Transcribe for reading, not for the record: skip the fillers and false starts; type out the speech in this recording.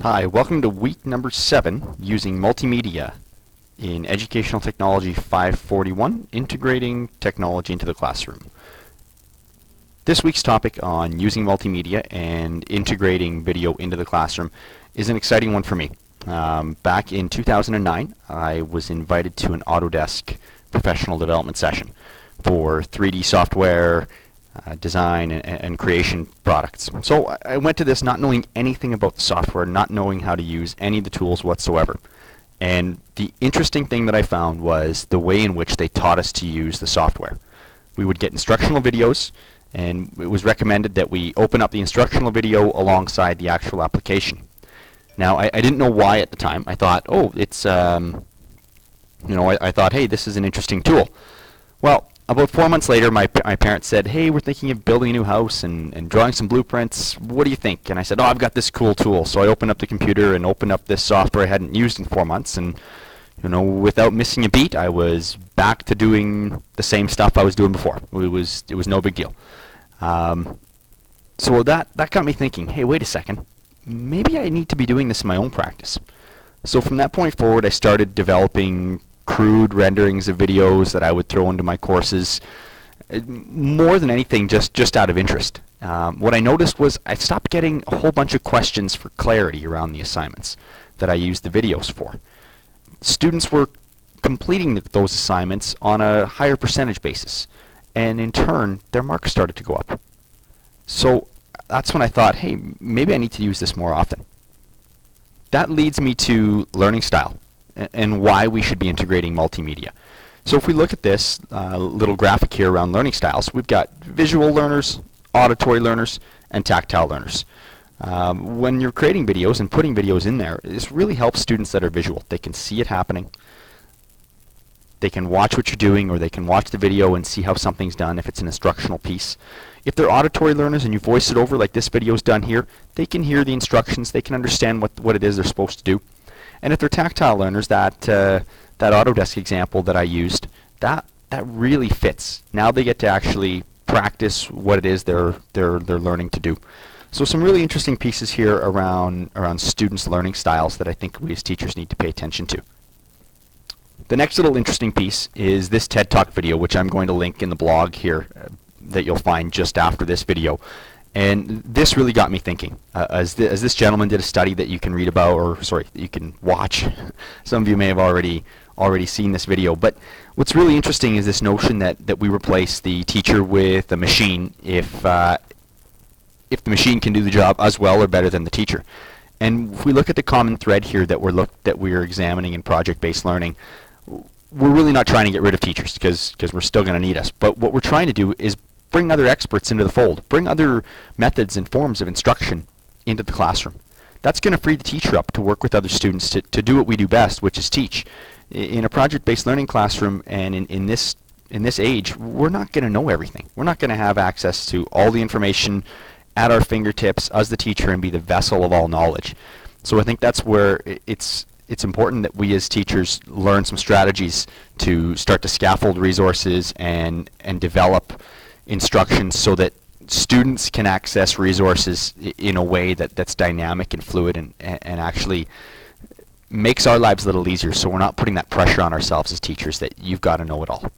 Hi, welcome to week number 7, using multimedia in Educational Technology 541, integrating technology into the classroom. This week's topic on using multimedia and integrating video into the classroom is an exciting one for me. Back in 2009, I was invited to an Autodesk professional development session for 3D software, design and creation products. So I went to this not knowing anything about the software, not knowing how to use any of the tools whatsoever. And the interesting thing that I found was the way in which they taught us to use the software. We would get instructional videos, and it was recommended that we open up the instructional video alongside the actual application. Now, I didn't know why at the time. I thought, oh, it's, I thought, hey, this is an interesting tool. Well, about 4 months later, my parents said, hey, we're thinking of building a new house and drawing some blueprints. What do you think? And I said, oh, I've got this cool tool. So I opened up the computer and opened up this software I hadn't used in 4 months. And, without missing a beat, I was back to doing the same stuff I was doing before. It was no big deal. So that got me thinking, hey, wait a second. Maybe I need to be doing this in my own practice. So from that point forward, I started developing crude renderings of videos that I would throw into my courses, more than anything just out of interest. What I noticed was I stopped getting a whole bunch of questions for clarity around the assignments that I used the videos for. Students were completing those assignments on a higher percentage basis, and in turn their marks started to go up. So that's when I thought, hey, maybe I need to use this more often. That leads me to learning style and why we should be integrating multimedia. So if we look at this little graphic here around learning styles, we've got visual learners, auditory learners, and tactile learners. When you're creating videos and putting videos in there, this really helps students that are visual. They can see it happening. They can watch what you're doing, or they can watch the video and see how something's done if it's an instructional piece. If they're auditory learners and you voice it over like this video's done here, they can hear the instructions, they can understand what it is they're supposed to do. And if they're tactile learners, that Autodesk example that I used, that really fits. Now they get to actually practice what it is they're learning to do. So some really interesting pieces here around students' learning styles that I think we as teachers need to pay attention to. The next little interesting piece is this TED Talk video, which I'm going to link in the blog here that you'll find just after this video. And this really got me thinking. As this gentleman did a study that you can read about, or sorry, that you can watch. Some of you may have already seen this video. But what's really interesting is this notion that we replace the teacher with a machine if the machine can do the job as well or better than the teacher. And if we look at the common thread here that we're examining in project-based learning, we're really not trying to get rid of teachers because we're still going to need us. But what we're trying to do is bring other experts into the fold, bring other methods and forms of instruction into the classroom. That's going to free the teacher up to work with other students to do what we do best, which is teach. In a project-based learning classroom and in this age, we're not going to know everything. We're not going to have access to all the information at our fingertips as the teacher and be the vessel of all knowledge. So I think that's where it's important that we as teachers learn some strategies to start to scaffold resources and develop instructions so that students can access resources in a way that's dynamic and fluid and actually makes our lives a little easier, so we're not putting that pressure on ourselves as teachers that you've got to know it all.